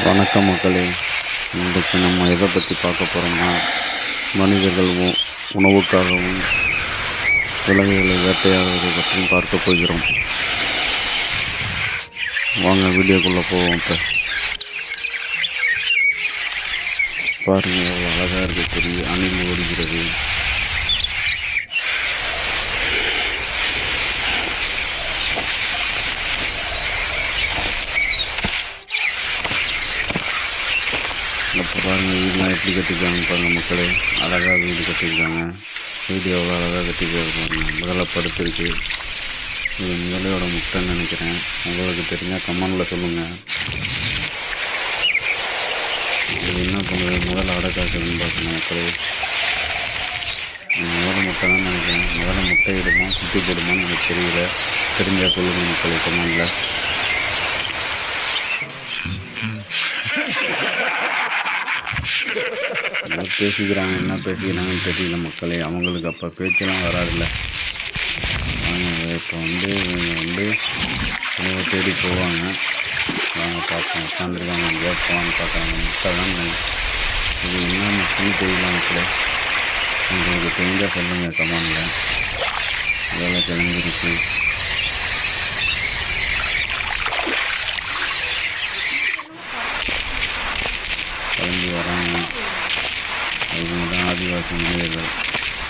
வணக்கம் மக்களே. இன்றைக்கு நம்ம எதை பற்றி பார்க்க போகிறோம்னா, மனிதர்கள் உணவுக்காகவும் விலங்குகளை வேட்டையாடுவதை பற்றியும் பார்க்க போகிறோம். வாங்க வீடியோக்குள்ளே போவோம். இப்போ பாருங்கள், எவ்வளோ அழகாக இருக்கக்கூடிய அணில் ஓடுகிறது. இப்போ பாருங்கள், வீடெலாம் எப்படி கட்டிருக்காங்க பாருங்கள் மக்களே. அழகாக வீடு கட்டியிருக்காங்க. வீடு எவ்வளோ அழகாக கட்டிருக்காங்க பாருங்கள். முதல்ல படுத்துருக்கு. இது முதலையோட முட்டைன்னு நினைக்கிறேன். உங்களுக்கு தெரிஞ்சால் கமெண்டில் சொல்லுங்கள். இது என்ன பண்ணுறது, முதல்ல அடக்காக்குதுன்னு பார்க்கணும் மக்களே. முதல்ல முட்டை தான் நினைக்கிறேன். முதல்ல முட்டை இடுமா குட்டி போடுமான்னு எனக்கு தெரியல. தெரிஞ்சால் சொல்லுங்கள் மக்களே கமெண்டில். பேசிக்கிறாங்க, என்ன பேசிக்கிறாங்கன்னு தெரியல மக்களே. அவங்களுக்கு அப்போ பேச்செல்லாம் வராதில்ல. வாங்க இப்போ இவங்க உணவை தேடி போவாங்க. வாங்க பார்ப்போம். உட்காந்துருக்காங்க, எங்கேயா போவான்னு பார்க்குறாங்க. முட்டை தான் இது என்ன முட்டைன்னு தெரியல மக்களே. உங்களுக்கு தெரிஞ்சால் சொல்லுங்கள் கமெண்டில். வேலை கிளம்பிருக்கு. கிளம்பி வராங்க. இவங்க தான் ஆதிவாசி மனிதர்கள்.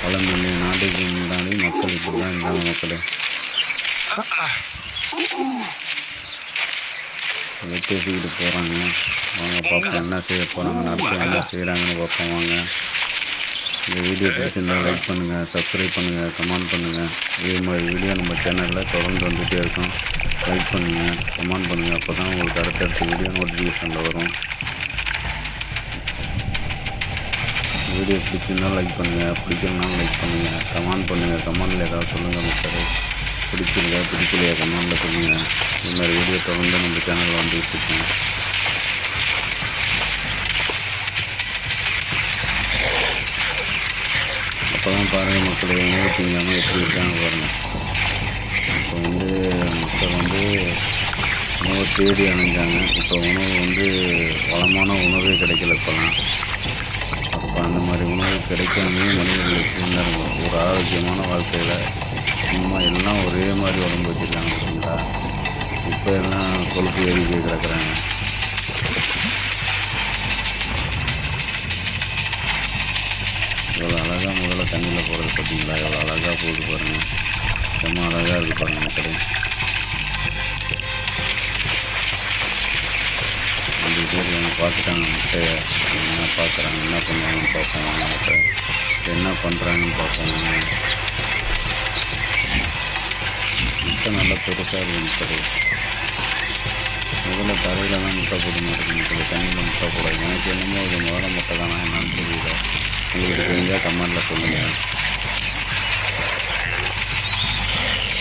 பல மில்லியன் நாட்டுக்கு முன்னாடி மக்கள் இப்படி தான் இருந்தாங்க மக்களே. பேசிக்கிட்டு போகிறாங்க. வாங்க பார்ப்போம் என்ன செய்ய போகிறாங்க, அடுத்து என்ன செய்கிறாங்கன்னு பார்ப்போம். வாங்க. இந்த வீடியோ பிடிச்சிருந்தால் லைக் பண்ணுங்கள், சப்ஸ்கிரைப் பண்ணுங்கள், கமெண்ட் பண்ணுங்கள். இதே மாதிரி வீடியோ நம்ம சேனலில் தொடர்ந்து வந்துகிட்டே இருக்கும். லைக் பண்ணுங்கள், கமெண்ட் பண்ணுங்கள். அப்போ தான் உங்களுக்கு அடுத்தடுத்த வீடியோ நோட்டிஃபிகேஷனில் வரும். வீடியோ பிடிச்சிருந்தால் லைக் பண்ணுங்கள், பிடிக்கலனாலும் லைக் பண்ணுங்கள், கமெண்ட் பண்ணுங்கள். கமெண்டில் ஏதாவது சொல்லுங்கள் மக்களே. பிடிச்சிருக்கா பிடிக்கலையா கமெண்டில் சொல்லுங்கள். இது மாதிரி வீடியோ தொடர்ந்து நம்ம சேனலில் வந்துட்டு இருக்கோம். அப்போ தான் பாருங்கள் மக்களே, உணவு திங்காமல் எப்படி இருக்காங்க பாருங்கள். இப்போ மக்கள் உணவை தேடி அணைஞ்சாங்க. இப்போ உணவு வளமான உணவே கிடைக்கல இப்போலாம். அப்போ அந்த மாதிரி உணவு கிடைக்காமே மனிதர்களுக்கு இருந்தாங்க. ஒரு ஆரோக்கியமான வாழ்க்கையில் சும்மா எல்லாம் ஒரே மாதிரி உடம்பு வச்சுருக்காங்க பார்த்தீங்களா. இப்போ எல்லாம் கொழுப்பு ஏறி போய் கிடக்குறாங்க. எவ்வளோ அழகாக முதல்ல தண்ணியில் போகிறது பார்த்தீங்களா. எவ்வளோ அழகாக போகுது பாருங்கள். செம்ம அழகாக இருக்குது பாருங்கள் மக்களே. ரெண்டு பேர் பார்த்துட்டாங்க முட்டையை. என்ன பார்க்குறாங்க, என்ன பண்ணுவாங்கன்னு பார்ப்போம். முட்டை என்ன பண்ணுறாங்கன்னு பார்ப்போம். முட்டை நல்லா பெருசாக இருக்குது முட்டை. முதல்ல தரையில் தான் முட்டை போட மாட்டேங்குது முட்டை. தண்ணியில் முட்டை போடாது. எனக்கு என்னமோ இது முதல்ல முட்டை தானா என்னன்னு தெரியல. உங்களுக்கு தெரிஞ்சால் கமெண்டில் சொல்லுங்கள்.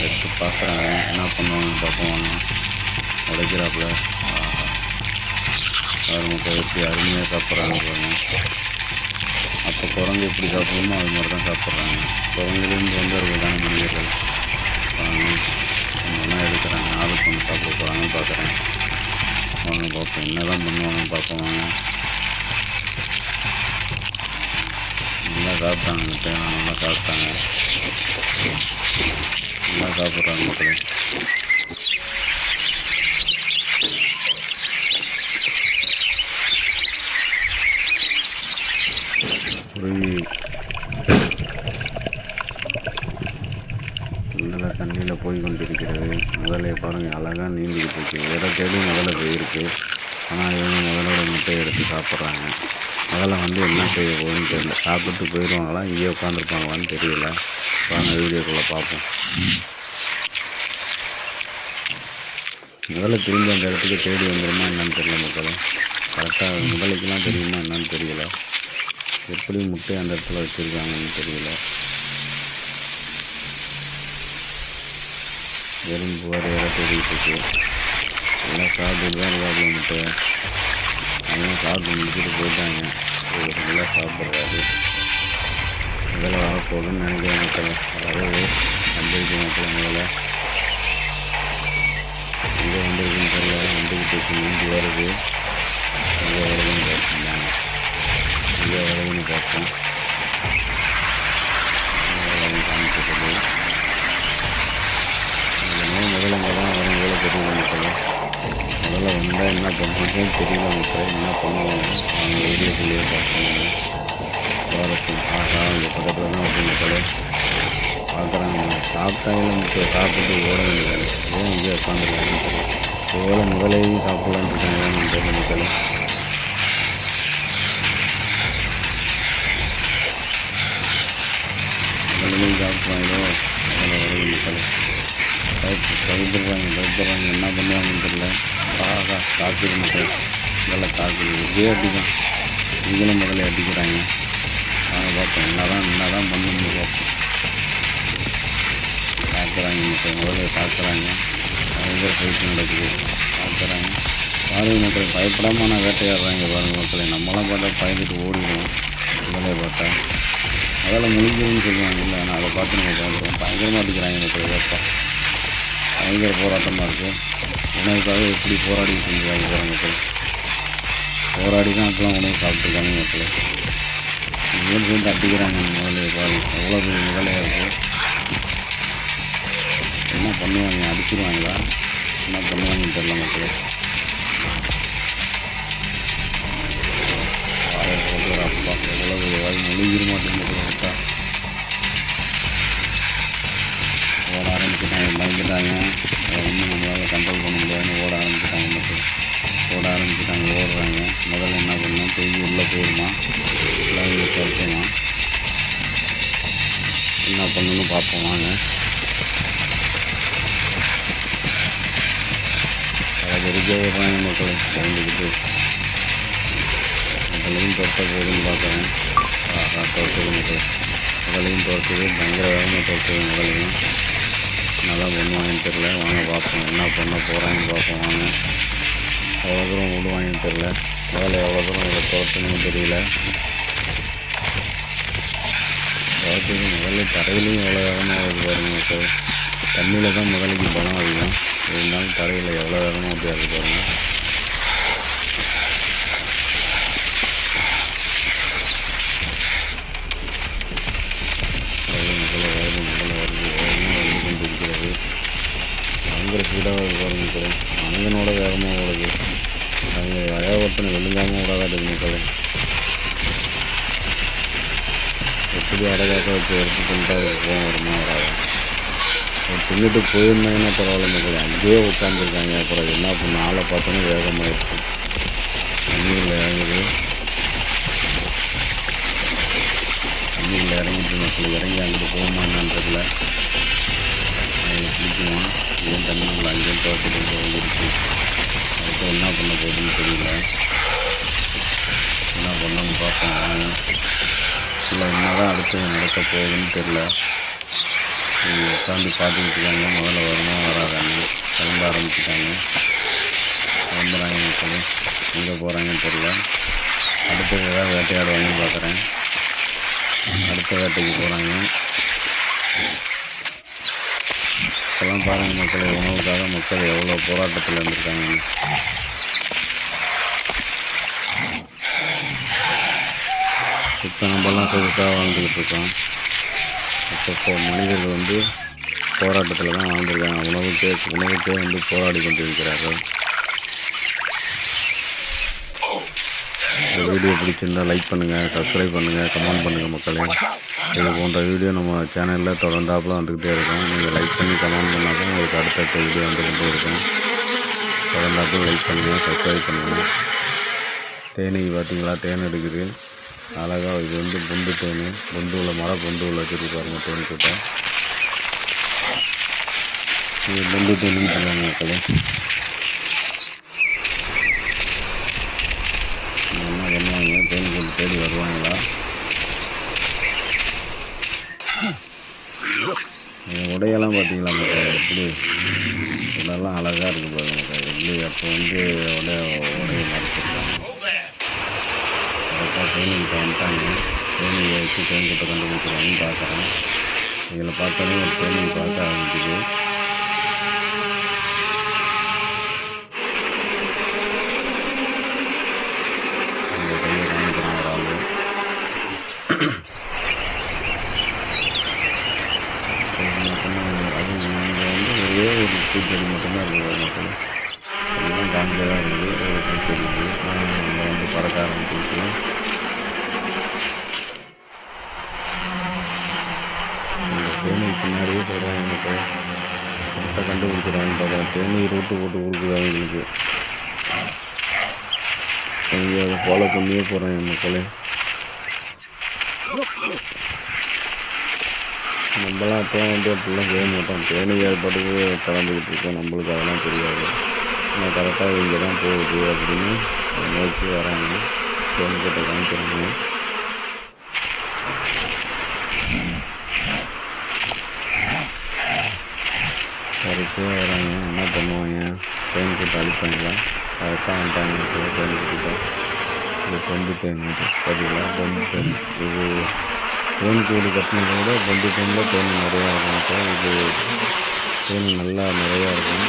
எடுத்து பார்க்குறாங்க, என்ன பண்ணுவாங்கன்னு பார்ப்போம். உடைக்கிறாப்புல முட்டை எப்படி அருமையாக சாப்பிட்றாங்க பாருங்க. அப்போ குரங்கு எப்படி சாப்பிடணுமோ அது மாதிரி தான் சாப்பிட்றாங்க. குரங்குலேருந்து வந்தவர்கள் தானே மனிதர்கள். என்ன எடுக்கிறாங்க, ஆளுக்கு ஒன்று சாப்பிட போகிறாங்கன்னு பார்க்குறேன். வாங்க பார்ப்போம் என்ன தான் பண்ணுவாங்கன்னு பார்ப்போம். வாங்க. நல்லா சாப்பிட்டாங்க முட்டையெல்லாம், நல்லா சாப்பிட்டாங்க, நல்லா சாப்பிட்றாங்க மக்களே. முதல்ல தண்ணியில் போய் கொண்டிருக்கிறது. முதலையை பாருங்கள், அழகாக நீந்திக்கிட்டு இருக்கு. வேறு தேடி முதல்ல போயிருக்கு. ஆனால் இவங்க முதலோட முட்டையை எடுத்து சாப்பிட்றாங்க. முதல்ல என்ன செய்ய போகுதுன்னு தெரியல. சாப்பிட்டு போயிடுவாங்களா, இங்கேயே உட்காந்துருப்பாங்களான்னு தெரியல. வாங்க வீடியோக்குள்ளே பார்ப்போம். முதல்ல திரும்பி அந்த இடத்துக்கு தேடி வந்துடுமா என்னன்னு தெரியல மக்களே. கரெக்டாக முதலைக்கெல்லாம் தெரியுமா என்னன்னு தெரியல. எப்படி முட்டை அந்த இடத்துல வச்சுருக்காங்கன்னு தெரியல. வெறும் புகார் வேற தேடிக்கிட்டு இருக்கு. எல்லாம் சாப்பிட்டு தான் இருக்காது முட்டையை. எல்லாம் சாப்பிட்டு முடிச்சுட்டு போயிட்டாங்க. நல்லா சாப்பிட்றாரு. இதெல்லாம் வரப்போகுதுன்னு நினைக்கிறேன் மக்களை. அதாவது வந்துருக்கு மக்களை. முதல்ல இங்கே வந்துருக்குன்னு தெரியல. வந்துக்கிட்டு இருக்கு, நீந்தி வருது. இங்கே வருதுன்னு பார்ப்போம். இங்கே வருதுன்னு பார்ப்போம். காமிக்கிறது முதல்ல இங்கே தான் வரும் போல தெரியல மக்கள். முதல்ல வந்தால் என்ன பண்ணுறதுன்னு தெரியல மக்கள். என்ன பண்ணுவாங்க அவங்க வீடியோக்குள்ளேயே பார்க்கணும். சுவாரஸ்யம் இங்கே பக்கத்தில் தான் அப்படி மக்கள் பார்க்குறாங்க. சாப்பிட்டாங்களே மக்கள், சாப்பிட்டு ஓட வேண்டியது. ஏன் இங்கே உட்காந்துருக்காங்க ஒருவேளை முதலையும் சாப்பிடலான்னு இருக்காங்க தெரியல மக்கள். முதலையும் சாப்பிட்றாங்களோ அதில் வருது மக்கள். பயப்படுறாங்க என்ன பண்ணுவாங்கன்னு தெரியல. தாக்குது மக்கள், முதல்ல தாக்குது. இதே அடிதான் இவங்களும் முதல்ல அடிக்கிறாங்க. நாங்கள் பார்ப்போம் என்ன தான் பண்ணணும்னு பார்ப்போம். தாக்குறாங்க மக்கள், முதல்ல தாக்குறாங்க. பயங்கர ஃபைட் நடக்குது. தாக்குறாங்க பாருங்க மக்கள். பயப்படாமல் நான் வேட்டையாடுறாங்க பாருங்க மக்களை. நம்மளாம் பார்த்தா பயந்துட்டு ஓடிடுவோம். முதலே பார்த்தா அதில் முடிஞ்சிருன்னு சொல்லுவாங்க. இல்லை ஆனால் அதை பார்த்து நம்ம பயந்துடுவோம். பயங்கரமாக அடிக்கிறாங்க மக்கள். வேப்பா பயங்கர போராட்டமாக இருக்குது. உணவுக்காக எப்படி போராடி செஞ்சுருக்காங்க பாருங்க மக்கள். போராடி தான் அப்பெல்லாம் உணவு சாப்பிட்ருக்காங்க மக்கள். இங்கே சேர்ந்து அடிக்கிறாங்க முதலே பாருங்க. எவ்வளோ பெரிய முதலையாக இருக்குது. என்ன பண்ணுவாங்க, அடிச்சிருவாங்களா என்ன பண்ணுவாங்கன்னு தெரியல மக்கள். அப்பா எவ்வளோ வாய் மொழிகிற மாட்டேங்குது. விட்டா ஓட ஆரம்பிச்சுட்டாங்க. பயந்துட்டாங்க. அதை இன்னும் நம்மளால் கண்ட்ரோல் பண்ண முடியாதுன்னு ஓட ஆரம்பிச்சுட்டாங்க மக்கள். ஓடுறாங்க. முதல்ல என்ன பண்ணணும், தூங்கி உள்ளே போயிடுமா இல்லை இங்கே துரத்துமா என்ன பண்ணணும்னு பார்ப்போம் வாங்க. வெறிக்கே விடுறாங்க மக்கள். பயந்துக்கிட்டு முதலையும் துரத்த போகுதுன்னு பார்க்குறேன். துரத்துது மக்கள். முதலையும் துரத்துது. பயங்கர வேகமாக துரத்துது முதலையும். நல்லா பண்ணுவாங்கன்னு தெரில. வாங்க பார்ப்போம் என்ன பண்ண போகிறாங்கன்னு பார்ப்போம் வாங்க. எவ்வளோ தூரம் விடுவாங்கன்னு தெரில. முதல்ல எவ்வளோ தூரம் இதை துரத்துணுன்னு தெரியல. துரத்துது முதல்ல. தரையிலையும் எவ்வளோ வேகமாக வருது பாருங்க மக்கள். தண்ணியில் தான் முதலைக்கு பலம் அதிகம். இருந்தாலும் தரையில் எவ்வளோ வேகமாக அப்படி அது பாருங்க. கொண்டிருக்கிறது. பயங்கர ஸ்பீடாக பாருங்க மக்கள். மனிதனோட வேகமாக ஓடுது. அவங்க அயாவர்த்தனை வெள்ளுங்காமல் விடாதாட்டு மக்கள். எப்படி அடகாக்க வச்சு எடுத்து கொண்டு போகும் வருமா வராது. தின்னுட்டு போயிருந்தாங்கன்னா பரவாயில்ல மக்கள். அங்கேயே உட்காந்துருக்காங்க. அப்புறம் என்ன பண்ண ஆளை பார்த்தோன்னா வேகமாக இருக்கும். தண்ணியில் இறங்குது. தண்ணியில் இறங்கிட்டு மக்கள். இறங்கி அங்கிட்டு போகுமா என்னன்னு தெரியல. அவங்க பிடிக்குமா ஏன் தண்ணியில் அங்கேயும் துவச்சிட்டு வந்துருக்கு. அதுக்கு என்ன பண்ண போகுதுன்னு தெரியல. என்ன பண்ணணும்னு பார்ப்போம் வாங்க. இல்லை என்ன தான் அடுத்து நடக்க போகுதுன்னு தெரில. உட்காந்து பார்த்துக்கிட்டு இருக்காங்க. முதல்ல வருமா வராதாங்க. கிளம்ப ஆரம்பிச்சுட்டாங்க. கிளம்புறாங்க மக்கள். எங்கே போகிறாங்கன்னு தெரில. அடுத்த ஏதாவது வேட்டையாடுவாங்கன்னு பார்க்குறேன். அடுத்த வேட்டைக்கு போகிறாங்க. இப்போல்லாம் பாருங்கள் மக்கள், உணவுக்காக மக்கள் எவ்வளோ போராட்டத்தில் இருந்திருக்காங்க. இப்போ நம்மலாம் சொகுசாக வாழ்ந்துக்கிட்டு இருக்கோம். இப்போ மனிதர்கள் வந்து போராட்டத்தில் தான் வாழ்ந்துருக்காங்க. உணவுக்கே வந்து போராடி கொண்டிருக்கிறார்கள். இந்த வீடியோ பிடிச்சிருந்தால் லைக் பண்ணுங்கள், சப்ஸ்கிரைப் பண்ணுங்கள், கமெண்ட் பண்ணுங்கள் மக்களே. இது போன்ற வீடியோ நம்ம சேனலில் தொடர்ந்தாப்பில் வந்துக்கிட்டே இருக்கும். நீங்கள் லைக் பண்ணி கமெண்ட் பண்ணால் தான் உங்களுக்கு அடுத்தடுத்த வீடியோ வந்துக்கிட்டே இருக்கும். தொடர்ந்தாப்பில் லைக் பண்ணுங்கள், சப்ஸ்கிரைப் பண்ணுங்கள். தேனி பார்த்திங்களா, தேன் எடுக்குது அழகாக. இது வந்து பொண்டு தேனி. பொண்டு உள்ள வச்சுருக்கு பாருங்கள் தேனி கூட்டம். இது பொண்டு தேனின்னு சொல்லுவாங்க மக்களே. என்ன பண்ணுவாங்க, தேனி கூட்டு தேடி வருவாங்களா? உடையெல்லாம் பார்த்தீங்களா மக்கள், எப்படி இதெல்லாம் அழகாக இருக்குது பாருங்க மக்கள். எப்படி அப்போ வந்து உடைய மறைச்சிருக்காங்க. கரெக்டாக தேனிக்கிட்ட வந்துட்டாங்க. தேனியை வச்சு தேன் கூட்ட கண்டுபிடிக்கிறாங்கன்னு பார்க்குறேன். இதில் பார்த்தாலே ஒரு தேனியை பார்க்க ஆரம்பிக்குது. கண்டுபிடிச்சிடான்னு பார்த்தா தேநீர் விட்டு போட்டு கொடுக்குது அவங்களுக்கு. அவங்க அதை ஃபாலோ பண்ணியே போகிறாங்க மக்களே. நம்மளாம் அப்போ வந்து அப்படிலாம் செய்ய மாட்டோம். தேநீர் பாட்டுக்கு கலந்துக்கிட்டு இருக்கோம். நம்மளுக்கு அதெல்லாம் தெரியாது. ஆனால் கரெக்டாக இங்கே தான் போகுது அப்படின்னு நோக்கி வராங்க. தேன்கிட்ட காமிக்கிறாங்க. கரெக்டாக வராங்க. என்ன பண்ணுவாங்க, தேன் கூட்ட அடிப்பாங்களா? கரெக்டாக வந்துட்டாங்க. தேன் கூட்டிட்டு இது பொந்து தேன் பார்த்தீங்களா? பொந்து தேன் இது தேன் கூடு கட்டினதை விட பொந்து தேனில் தேன் நிறையா இருக்கும். இது தேன் நல்லா நிறையா இருக்கும்.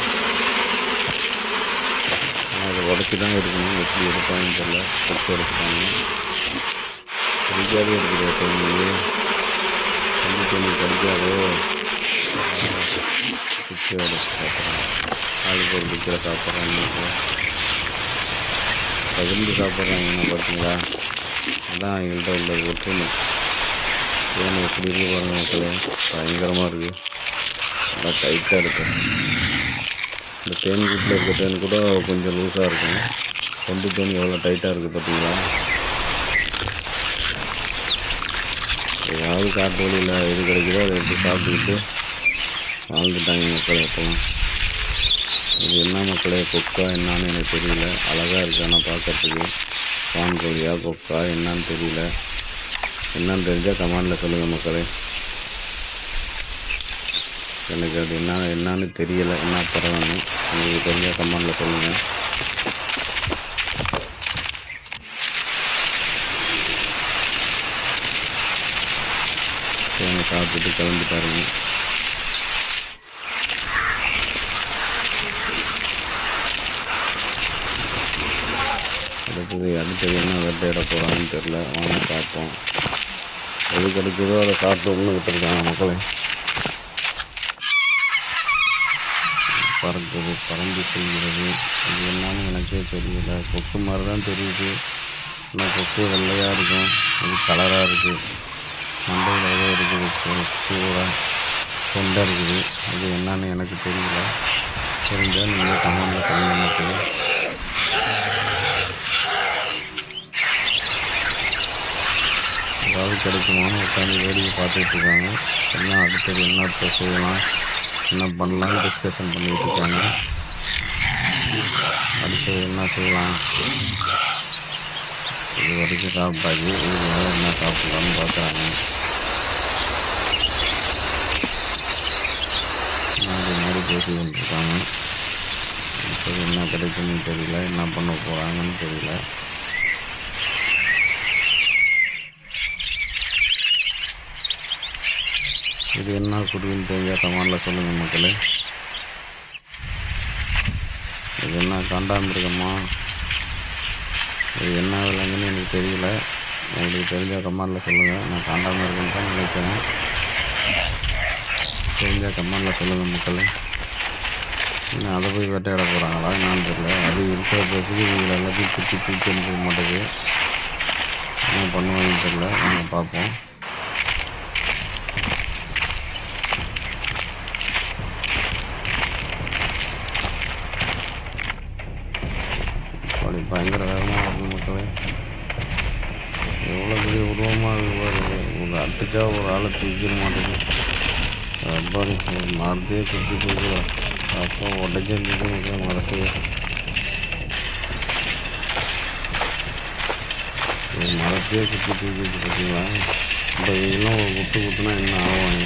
ஆனால் அதை உடச்சி தான் எடுக்கணும். எப்படி எடுப்பாங்கன்னு தெரியல. கொத்து எடுத்துட்டாங்க. கடிக்காதே இருக்குது தேனியே. பொந்து தேனி கடிக்காதே. பிச்சை உடச்சி சாப்பிட்றாங்க. ஆளுக்கு ஒரு பிச்சை சாப்பிட்றாங்க. பகிர்ந்து சாப்பிட்றாங்கன்னா பார்த்தீங்களா? அதுதான் எங்கள்கிட்ட உள்ள ஒற்றுமை. தேன் எப்படி இருக்கு பாருங்கள் மக்களே. பயங்கரமாக இருக்குது. நல்லா டைட்டாக இருக்கும். இந்த தேன் கூட்டில் இருக்க தேன் கூட கொஞ்சம் லூஸாக இருக்கும். பொந்து தேன் எவ்வளோ டைட்டாக இருக்குது பார்த்தீங்களா? ஏதாவது காட்டு வழியில் எது கிடைக்குதோ அதை எடுத்து சாப்பிட்டுக்கிட்டு வாழ்ந்துட்டாங்க மக்களே. எப்போலாம் இது என்ன மக்களே, கொக்கா என்னான்னு எனக்கு தெரியல. அழகாக இருக்குது ஆனால் பார்க்கறதுக்கு. வான்கோழியா கொக்கா என்னான்னு தெரியல. என்னன்னு தெரிஞ்சால் கமெண்டில் சொல்லுங்கள் மக்களே. எனக்கு அது என்னான்னு தெரியலை. என்ன பரவாயில்ல, உங்களுக்கு தெரிஞ்சால் கமெண்டில் சொல்லுங்கள். தேனை சாப்பிட்டுட்டு கிளம்பிட்டாருங்க. அடுத்தது என்ன வேட்டையிட போகிறாங்கன்னு தெரில. வாங்க பார்ப்போம். எது கிடைக்குதோ அதை சாப்பிட்டு ஒன்று விட்டுருக்காங்க மக்களே. பறந்து செல்கிறது. அது என்னன்னு எனக்கே தெரியல. கொக்கு மாதிரி தான் தெரியுது. ஆனால் கொக்கு வெள்ளையாக இருக்கும். அது கலராக இருக்குது. மண்டையில் ஏதோ இருக்குது. கொக்கோட கொண்டை இருக்குது. அது என்னன்னு எனக்கு தெரியல. தெரிஞ்சால் நீங்கள் கமெண்டில் சொல்லுங்கள் மக்களே. ஏதாவது கிடைக்குமான்னு உட்காந்து வேடிக்கை பார்த்துட்டு இருக்காங்க. என்ன அடுத்தது என்ன செய்யலாம், என்ன பண்ணலான்னு டிஸ்கஷன் பண்ணிகிட்டு இருக்காங்க. அடுத்தது என்ன செய்யலாம். இது வரைக்கும் சாப்பிட்டாச்சு. இது மேலே என்ன சாப்பிட்லான்னு பார்க்குறாங்க. மாதிரி பேசி கொண்டிருக்காங்க. அடுத்தது என்ன கிடைக்குன்னு தெரியல. என்ன பண்ண போகிறாங்கன்னு தெரியல. இது என்ன குருவின்னு தெரிஞ்சால் கமெண்டில் சொல்லுங்கள் மக்களே. இது என்ன காண்டாமிருகமா, இது என்ன விலங்குன்னு எனக்கு தெரியல. உங்களுக்கு தெரிஞ்சால் கமெண்டில் சொல்லுங்கள். நான் காண்டாமிருகன்னு தான் நினைக்கிறேன். தெரிஞ்சால் கமெண்டில் சொல்லுங்கள் மக்களே. இன்னும் அதை போய் வேட்டையாட போகிறாங்களா என்னான்னு தெரியல. அது இருக்கிற பேருக்கு இவங்களை எல்லாத்தையும் சுற்றி தூக்கி அனுப்ப மாட்டேது. என்ன பண்ணுவாங்கன்னு தெரியல. நாங்கள் பார்ப்போம். அப்படி பயங்கர வேகமாக இருக்கும் மக்களே. எவ்வளோ பெரிய உருவமாக இருக்குது. ஒரு அடிச்சா ஒரு ஆளை தூக்கிட மாட்டேங்குது. அப்பாடி ஒரு மரத்தையே குத்தி தூக்குறா. அப்போ உடச்சே தூக்கி மரத்தையே. ஒரு மரத்தையே குத்தி தூக்கிட்டு பார்த்தீங்களா? இப்போ இவங்கெல்லாம் ஒரு குத்துனா என்ன ஆவாங்க?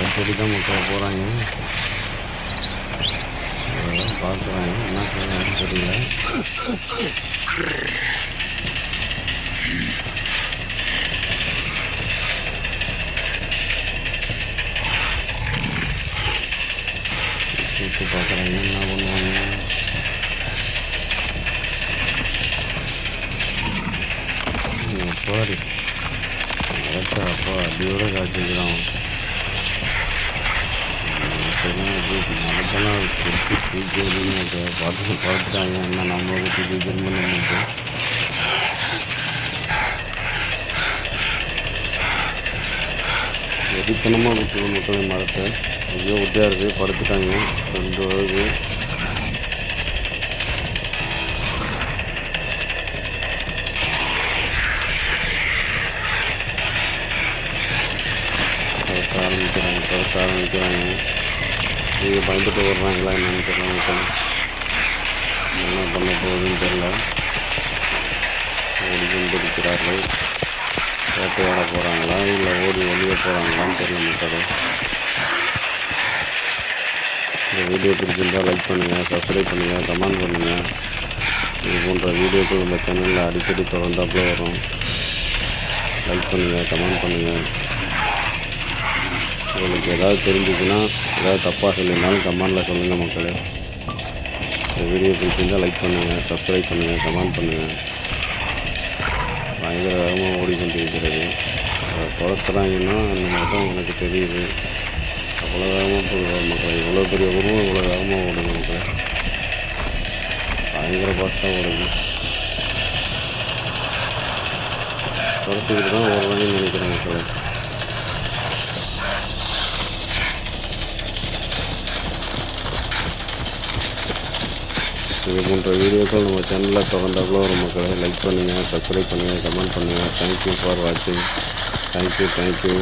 எப்படி தான் மக்கள் போகிறாங்க. அதெல்லாம் பார்க்குறாங்க. என்ன செய்யணும்னு தெரியல. கூப்பிட்டு பார்க்குறாங்க. என்ன பண்ணுவாங்க? பாரு கரெக்டாக அப்போ அடியோட காய்ச்சிக்கிறான். மரத்தெல்லாம் குத்தி தூக்கி அப்படின்னு பார்த்துட்டாங்க. என்ன நம்மளை குத்தி தூக்கி நம்மளுக்கு வெறித்தனமாக குத்துவோம் மக்கள் மரத்தை. ஐயோ உத்தியாக இருக்குது, படுத்துட்டாங்க 2 வருது. படுத்த ஆரம்பிக்கிறாங்க. நீங்கள் பயந்துட்டு வர்றாங்களா என்னன்னு தெரியல மக்கள். என்ன பண்ண போகுதுன்னு தெரியல. ஓடிக்கொண்டிருக்கிறார்கள். வேட்டையாட போகிறாங்களா இல்லை ஓடி வெளியே போகிறாங்களான்னு தெரியல மக்கள். இந்த வீடியோ பிடிச்சிருந்தால் லைக் பண்ணுங்கள், சப்ஸ்கிரைப் பண்ணுங்கள், கமெண்ட் பண்ணுங்கள். இது போன்ற வீடியோக்கள் இந்த சேனலில் அடிக்கடி தொடர்ந்தாப்புல வரும். லைக் பண்ணுங்கள், கமெண்ட் பண்ணுங்கள். உங்களுக்கு ஏதாவது தெரிஞ்சுச்சுன்னா, ஏதாவது தப்பாக சொல்லியிருந்தாலும் கமெண்டில் சொல்லுங்கள் மக்களே. இந்த வீடியோ பிடிச்சிருந்தால் லைக் பண்ணுங்கள், சப்ஸ்கிரைப் பண்ணுங்கள், கமெண்ட் பண்ணுங்கள். பயங்கர வேகமாக ஓடிக்கொண்டிருக்கிறது. துரத்துறாங்கன்னா அந்த மாதிரி தான் எனக்கு தெரியுது. அவ்வளோ வேகமாக போடுவார் மக்கள். இவ்வளோ பெரிய உருவம் இவ்வளோ வேகமாக ஓடுங்க மக்கள். பயங்கர ஃபாஸ்ட்டாக ஓடுது. துரத்துக்கிட்டு தான் ஓடுறாங்கன்னு நினைக்கிறேன் மக்கள். இது போன்ற வீடியோக்கள் நம்ம சேனலில் தொடர்ந்தாப்புல வரும் மக்களை. லைக் பண்ணுங்கள், சப்ஸ்கிரைப் பண்ணுங்கள், கமெண்ட் பண்ணுங்கள். தேங்க்யூ ஃபார் வாட்சிங். தேங்க்யூ.